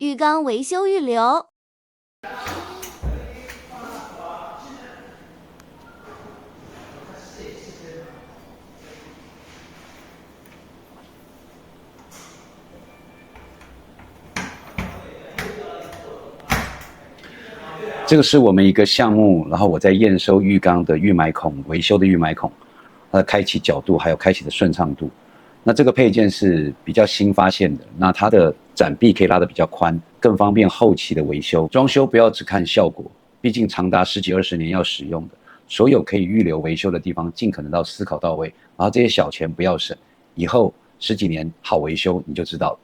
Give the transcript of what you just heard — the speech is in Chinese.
浴缸维修预留。这个是我们一个项目，然后我在验收浴缸的预埋孔、维修的预埋孔，它的开启角度还有开启的顺畅度。那这个配件是比较新发现的，那它的展臂可以拉得比较宽，更方便后期的维修。装修不要只看效果，毕竟长达10几20年要使用的，所有可以预留维修的地方，尽可能到思考到位，然后这些小钱不要省，以后10几年好维修你就知道了。